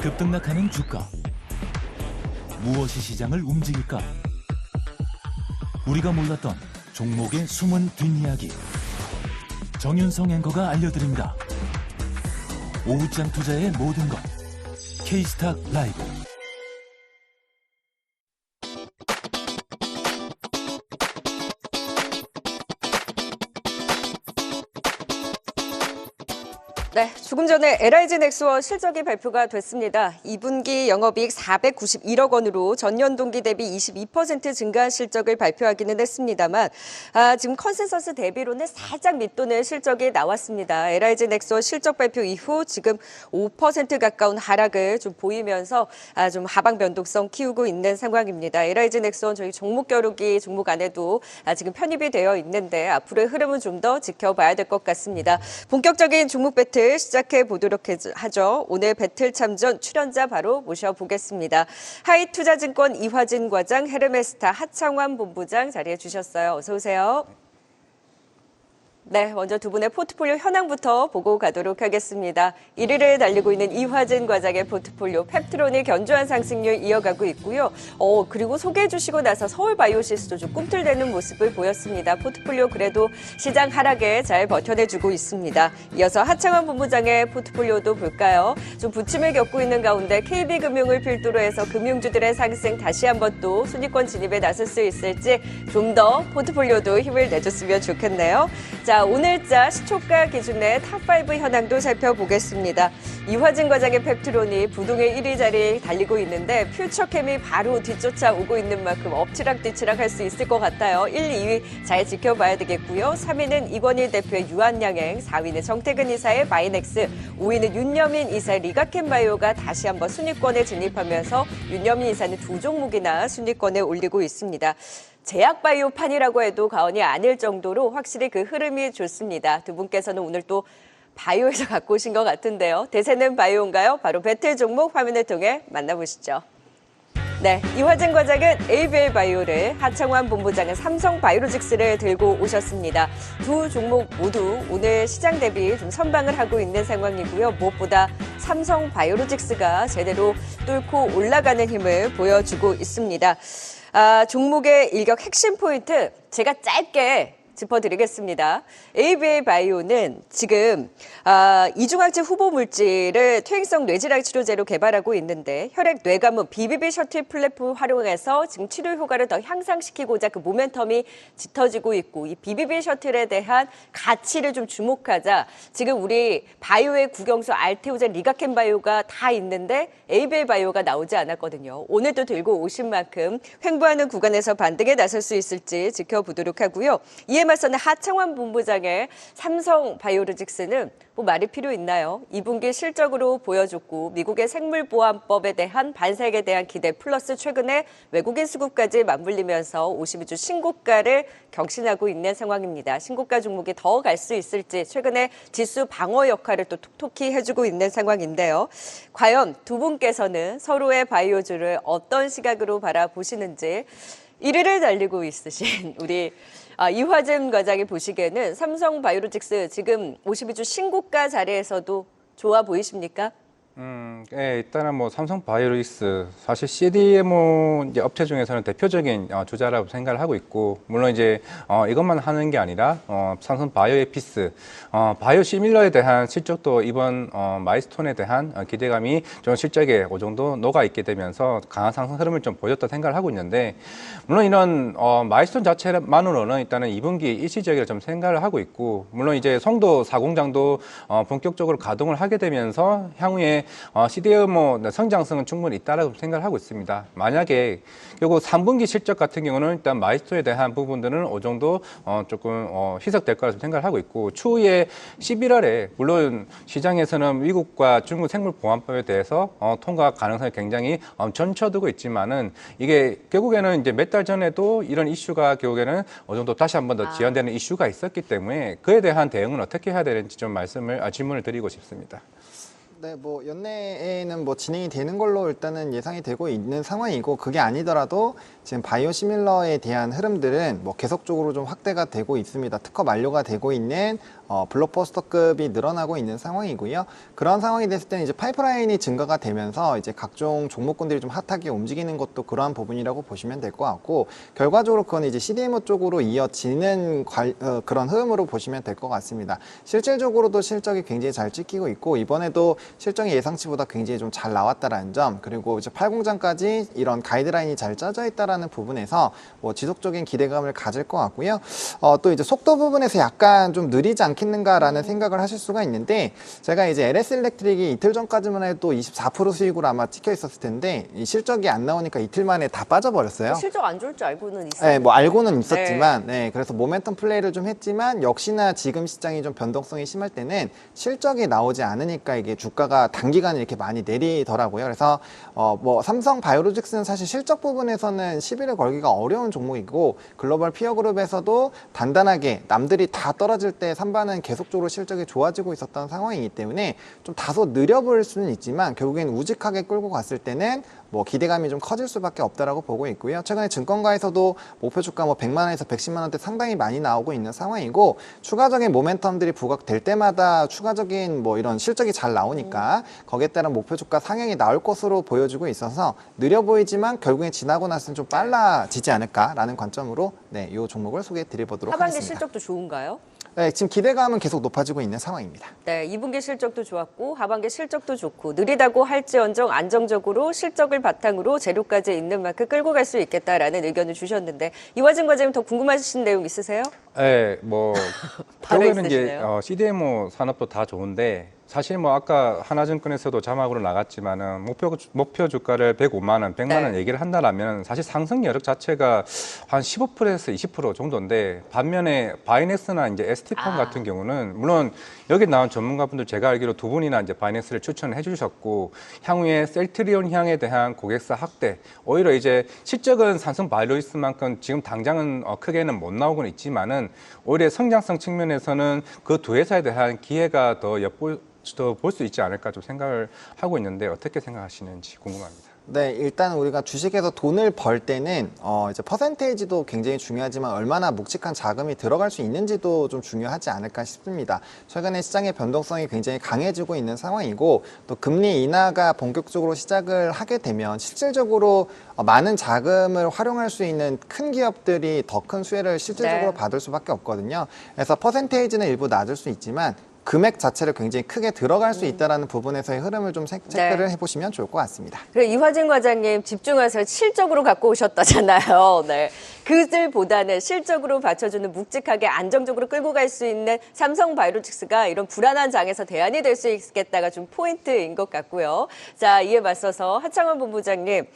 급등락하는 주가. 무엇이 시장을 움직일까? 우리가 몰랐던 종목의 숨은 뒷이야기. 정윤성 앵커가 알려드립니다. 오후장 투자의 모든 것. K스탁 라이브. 네, 조금 전에 LIG 넥스원 실적이 발표가 됐습니다. 2분기 영업이익 491억 원으로 전년 동기 대비 22% 증가한 실적을 발표하기는 했습니다만 지금 컨센서스 대비로는 살짝 밑도는 실적이 나왔습니다. LIG 넥스원 실적 발표 이후 지금 5% 가까운 하락을 좀 보이면서 좀 하방 변동성 키우고 있는 상황입니다. LIG 넥스원 저희 종목 겨루기 종목 안에도 지금 편입이 되어 있는데 앞으로의 흐름은 좀 더 지켜봐야 될 것 같습니다. 본격적인 종목 배틀 시작해 보도록 하죠. 오늘 배틀 참전 출연자 바로 모셔보겠습니다. 하이투자증권 이화진 과장, 헤르메스타 하창환 본부장 자리해 주셨어요. 어서 오세요. 네, 먼저 두 분의 포트폴리오 현황부터 보고 가도록 하겠습니다. 1위를 달리고 있는 이화진 과장의 포트폴리오 펩트론이 견조한 상승률 이어가고 있고요. 그리고 소개해 주시고 나서 서울바이오시스도 좀 꿈틀대는 모습을 보였습니다. 포트폴리오 그래도 시장 하락에 잘 버텨내주고 있습니다. 이어서 하창환 본부장의 포트폴리오도 볼까요? 좀 부침을 겪고 있는 가운데 KB금융을 필두로 해서 금융주들의 상승 다시 한번 또 순위권 진입에 나설 수 있을지 좀 더 포트폴리오도 힘을 내줬으면 좋겠네요. 자, 오늘자 시초가 기준의 탑5 현황도 살펴보겠습니다. 이화진 과장의 펩트론이 부동의 1위 자리에 달리고 있는데 퓨처캠이 바로 뒤쫓아오고 있는 만큼 엎치락뒤치락 할 수 있을 것 같아요. 1, 2위 잘 지켜봐야 되겠고요. 3위는 이권일 대표의 유한양행, 4위는 정태근 이사의 마이넥스, 5위는 윤여민 이사의 리가켄바이오가 다시 한번 순위권에 진입하면서 윤여민 이사는 두 종목이나 순위권에 올리고 있습니다. 제약바이오판이라고 해도 과언이 아닐 정도로 확실히 그 흐름이 좋습니다. 두 분께서는 오늘 또 바이오에서 갖고 오신 것 같은데요. 대세는 바이오인가요? 바로 배틀 종목 화면을 통해 만나보시죠. 네, 이화진 과장은 ABL 바이오를, 하창환 본부장은 삼성 바이오로직스를 들고 오셨습니다. 두 종목 모두 오늘 시장 대비 좀 선방을 하고 있는 상황이고요. 무엇보다 삼성 바이오로직스가 제대로 뚫고 올라가는 힘을 보여주고 있습니다. 종목의 일격 핵심 포인트 제가 짧게 짚어드리겠습니다. ABL 바이오는 지금 이중항체 후보 물질을 퇴행성 뇌질환 치료제로 개발하고 있는데 혈액 뇌감은 BBB 셔틀 플랫폼을 활용해서 지금 치료 효과를 더 향상시키고자 그 모멘텀이 짙어지고 있고 이 BBB 셔틀에 대한 가치를 좀 주목하자 지금 우리 바이오의 국영수 알테오젠 리가켄 바이오가 다 있는데 ABL 바이오가 나오지 않았거든요. 오늘도 들고 오신 만큼 횡보하는 구간에서 반등에 나설 수 있을지 지켜보도록 하고요. 이에 맞서는 하창환 본부장의 삼성 바이오로직스는 뭐 말이 필요 있나요? 2분기 실적으로 보여줬고 미국의 생물보안법에 대한 반색에 대한 기대 플러스 최근에 외국인 수급까지 맞물리면서 52주 신고가를 경신하고 있는 상황입니다. 신고가 종목이 더 갈 수 있을지 최근에 지수 방어 역할을 또 톡톡히 해주고 있는 상황인데요. 과연 두 분께서는 서로의 바이오주를 어떤 시각으로 바라보시는지 1위를 달리고 있으신 우리 이화진 과장이 보시기에는 삼성 바이오로직스 지금 52주 신고가 자리에서도 좋아 보이십니까? 예, 일단은 뭐 삼성 바이오로직스 사실 CDMO 이제 업체 중에서는 대표적인 주자라고 생각을 하고 있고 물론 이제 이것만 하는 게 아니라 삼성 바이오에피스 바이오 시밀러에 대한 실적도 이번 마이스톤에 대한 기대감이 좀 실적에 어느 정도 녹아 있게 되면서 강한 상승 흐름을 좀 보였다 생각을 하고 있는데 물론 이런 마이스톤 자체만으로는 일단은 2분기 일시적이라 좀 생각을 하고 있고 물론 이제 송도 4공장도 본격적으로 가동을 하게 되면서 향후에 CDMO 성장성은 충분히 있다라고 생각을 하고 있습니다. 만약에 결국 3분기 실적 같은 경우는 일단 마이스톤에 대한 부분들은 어느 정도 조금 희석될 거라고 생각을 하고 있고 추후에 11월에 물론 시장에서는 미국과 중국 생물보안법에 대해서 통과 가능성이 굉장히 점쳐두고 있지만은 이게 결국에는 이제 몇 달 전에도 이런 이슈가 결국에는 어느 정도 다시 한 번 더 지연되는 이슈가 있었기 때문에 그에 대한 대응은 어떻게 해야 되는지 좀 질문을 드리고 싶습니다. 네, 뭐 연내에는 뭐 진행이 되는 걸로 일단은 예상이 되고 있는 상황이고 그게 아니더라도 지금 바이오시밀러에 대한 흐름들은 뭐 계속적으로 좀 확대가 되고 있습니다. 특허 만료가 되고 있는 블록버스터급이 늘어나고 있는 상황이고요. 그런 상황이 됐을 때는 이제 파이프라인이 증가가 되면서 이제 각종 종목군들이 좀 핫하게 움직이는 것도 그러한 부분이라고 보시면 될 것 같고, 결과적으로 그건 이제 CDMO 쪽으로 이어지는 그런 흐름으로 보시면 될 것 같습니다. 실질적으로도 실적이 굉장히 잘 찍히고 있고, 이번에도 실적이 예상치보다 굉장히 좀 잘 나왔다라는 점, 그리고 이제 8공장까지 이런 가이드라인이 잘 짜져 있다라는 부분에서 뭐 지속적인 기대감을 가질 것 같고요. 또 이제 속도 부분에서 약간 좀 느리지 않겠는가라는 생각을 하실 수가 있는데, 제가 이제 LS 일렉트릭이 이틀 전까지만 해도 24% 수익으로 아마 찍혀 있었을 텐데, 이 실적이 안 나오니까 이틀 만에 다 빠져버렸어요. 실적 안 좋을 줄 알고는 있어요. 네, 뭐 알고는 있었지만, 네, 그래서 모멘텀 플레이를 좀 했지만, 역시나 지금 시장이 좀 변동성이 심할 때는 실적이 나오지 않으니까 이게 주가가 단기간에 이렇게 많이 내리더라고요. 그래서 뭐 삼성 바이오로직스는 사실 실적 부분에서는 시비를 걸기가 어려운 종목이고, 글로벌 피어 그룹에서도 단단하게 남들이 다 떨어질 때 선반은 계속적으로 실적이 좋아지고 있었던 상황이기 때문에 좀 다소 느려 보일 수는 있지만, 결국엔 우직하게 끌고 갔을 때는 뭐 기대감이 좀 커질 수밖에 없다라고 보고 있고요. 최근에 증권가에서도 목표 주가 뭐 100만 원에서 110만 원대 상당히 많이 나오고 있는 상황이고, 추가적인 모멘텀들이 부각될 때마다 추가적인 뭐 이런 실적이 잘 나오니까 거기에 따른 목표 주가 상향이 나올 것으로 보여지고 있어서 느려 보이지만 결국에 지나고 나서는 좀 빨라지지 않을까라는 관점으로 네, 이 종목을 소개해 드려보도록 하반기 하겠습니다. 실적도 좋은가요? 네, 지금 기대감은 계속 높아지고 있는 상황입니다. 네, 2분기 실적도 좋았고 하반기 실적도 좋고, 느리다고 할지언정 안정적으로 실적을 바탕으로 재료까지 있는 만큼 끌고 갈 수 있겠다라는 의견을 주셨는데, 이화진 과장님 더 궁금하신 내용 있으세요? 네, 뭐 바로 결국에는 이제 있으시네요. CDMO 산업도 다 좋은데, 사실 뭐 아까 하나증권에서도 자막으로 나갔지만은 목표 주가를 105만 원, 100만 원 네. 얘기를 한다라면 사실 상승 여력 자체가 한 15%에서 20% 정도인데, 반면에 바이넥스나 이제 ST팜 같은 경우는 물론 여기 나온 전문가분들 제가 알기로 두 분이나 이제 바이넥스를 추천해 주셨고, 향후에 셀트리온 향에 대한 고객사 확대, 오히려 이제 실적은 삼성 바이오로직스만큼 지금 당장은 크게는 못 나오고는 있지만은 오히려 성장성 측면에서는 그 두 회사에 대한 기회가 더 볼 수 있지 않을까 좀 생각을 하고 있는데, 어떻게 생각하시는지 궁금합니다. 네, 일단 우리가 주식에서 돈을 벌 때는 이제 퍼센테이지도 굉장히 중요하지만 얼마나 묵직한 자금이 들어갈 수 있는지도 좀 중요하지 않을까 싶습니다. 최근에 시장의 변동성이 굉장히 강해지고 있는 상황이고, 또 금리 인하가 본격적으로 시작을 하게 되면 실질적으로 많은 자금을 활용할 수 있는 큰 기업들이 더 큰 수혜를 실질적으로 네. 받을 수밖에 없거든요. 그래서 퍼센테이지는 일부 낮을 수 있지만 금액 자체를 굉장히 크게 들어갈 수 있다는 부분에서의 흐름을 좀 체크를 해보시면 좋을 것 같습니다. 그래, 이화진 과장님 집중해서 실적으로 갖고 오셨다잖아요. 네. 그들보다는 실적으로 받쳐주는 묵직하게 안정적으로 끌고 갈 수 있는 삼성 바이오로직스가 이런 불안한 장에서 대안이 될 수 있겠다가 좀 포인트인 것 같고요. 자, 이에 맞서서 하창원 본부장님,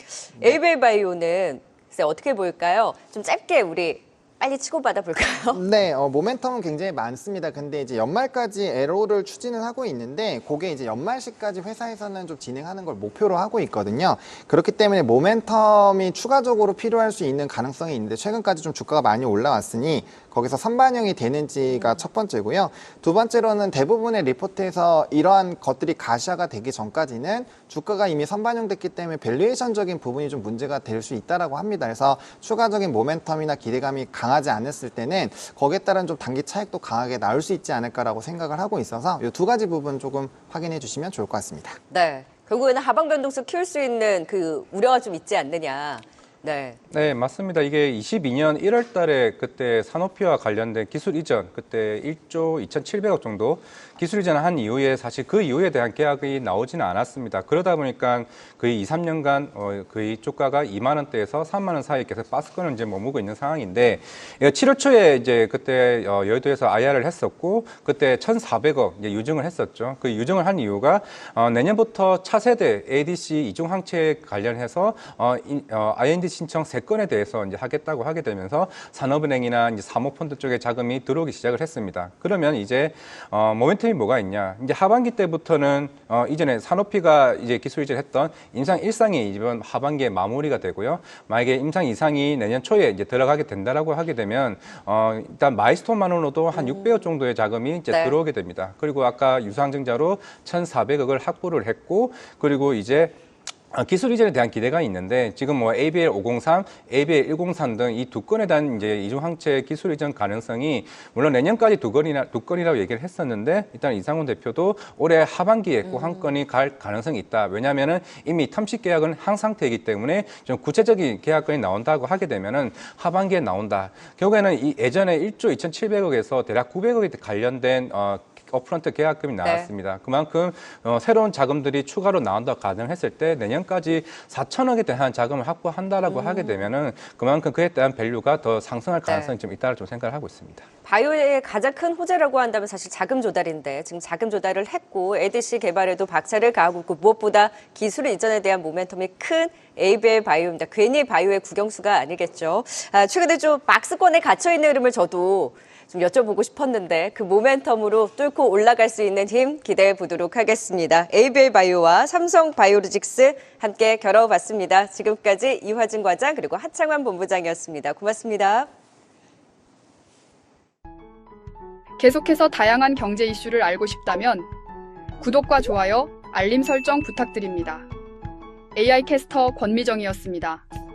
에이벨바이오는 글쎄 어떻게 보일까요? 좀 짧게 우리 빨리 치고받아 볼까요? 네, 모멘텀은 굉장히 많습니다. 근데 이제 연말까지 애로를 추진을 하고 있는데, 그게 이제 연말시까지 회사에서는 좀 진행하는 걸 목표로 하고 있거든요. 그렇기 때문에 모멘텀이 추가적으로 필요할 수 있는 가능성이 있는데, 최근까지 좀 주가가 많이 올라왔으니 거기서 선반영이 되는지가 첫 번째고요. 두 번째로는 대부분의 리포트에서 이러한 것들이 가시화가 되기 전까지는 주가가 이미 선반영됐기 때문에 밸류에이션적인 부분이 좀 문제가 될 수 있다라고 합니다. 그래서 추가적인 모멘텀이나 기대감이 강하지 않았을 때는 거기에 따른 좀 단기 차익도 강하게 나올 수 있지 않을까라고 생각을 하고 있어서 이 두 가지 부분 조금 확인해 주시면 좋을 것 같습니다. 네. 결국에는 하방 변동성 키울 수 있는 그 우려가 좀 있지 않느냐. 네. 네, 맞습니다. 이게 22년 1월 달에 그때 사노피와 관련된 기술 이전, 그때 1조 2,700억 정도 기술 이전을 한 이후에 사실 그 이후에 대한 계약이 나오지는 않았습니다. 그러다 보니까 거의 2, 3년간 거의 주가가 2만 원대에서 3만 원 사이에 계속 빠스권을 이제 머무고 있는 상황인데, 7월 초에 이제 그때 여의도에서 IR을 했었고, 그때 1,400억 이제 유증을 했었죠. 그 유증을 한 이유가 내년부터 차세대 ADC 이중 항체 관련해서 IND 신청 3건에 대해서 이제 하겠다고 하게 되면서 산업은행이나 이제 사모펀드 쪽에 자금이 들어오기 시작을 했습니다. 그러면 이제 모멘텀이 뭐가 있냐? 이제 하반기 때부터는 이전에 사노피가 이제 기술 이전했던 임상 1상이 이번 하반기에 마무리가 되고요. 만약에 임상 2상이 내년 초에 이제 들어가게 된다라고 하게 되면 일단 마이스톤만으로도 한 600억 정도의 자금이 이제 네. 들어오게 됩니다. 그리고 아까 유상증자로 1,400억을 확보를 했고, 그리고 이제 기술 이전에 대한 기대가 있는데 지금 뭐 ABL 503, ABL 103 등 이 두 건에 대한 이제 이중항체 기술 이전 가능성이 물론 내년까지 두 건이라고 얘기를 했었는데 일단 이상훈 대표도 올해 하반기에 꼭 한 건이 갈 가능성이 있다. 왜냐하면은 이미 텀식 계약은 한 상태이기 때문에 좀 구체적인 계약건이 나온다고 하게 되면은 하반기에 나온다. 결국에는 이 예전에 1조 2,700억에서 대략 900억에 관련된 업프런트 계약금이 나왔습니다. 그만큼 새로운 자금들이 추가로 나온다고 가정했을 때 내년까지 4천억에 대한 자금을 확보한다라고 하게 되면은 그만큼 그에 대한 밸류가 더 상승할 가능성이 좀 있다고 좀 생각을 하고 있습니다. 바이오의 가장 큰 호재라고 한다면 사실 자금 조달인데 지금 자금 조달을 했고 ADC 개발에도 박차를 가하고 있고 무엇보다 기술 이전에 대한 모멘텀이 큰 ABL 바이오입니다. 괜히 바이오의 국영수가 아니겠죠. 최근에 좀 박스권에 갇혀있는 흐름을 저도 좀 여쭤보고 싶었는데 그 모멘텀으로 뚫고 올라갈 수 있는 힘 기대해 보도록 하겠습니다. ABL 바이오와 삼성 바이오로직스 함께 겨뤄봤습니다. 지금까지 이화진 과장 그리고 하창환 본부장이었습니다. 고맙습니다. 계속해서 다양한 경제 이슈를 알고 싶다면 구독과 좋아요, 알림 설정 부탁드립니다. AI 캐스터 권미정이었습니다.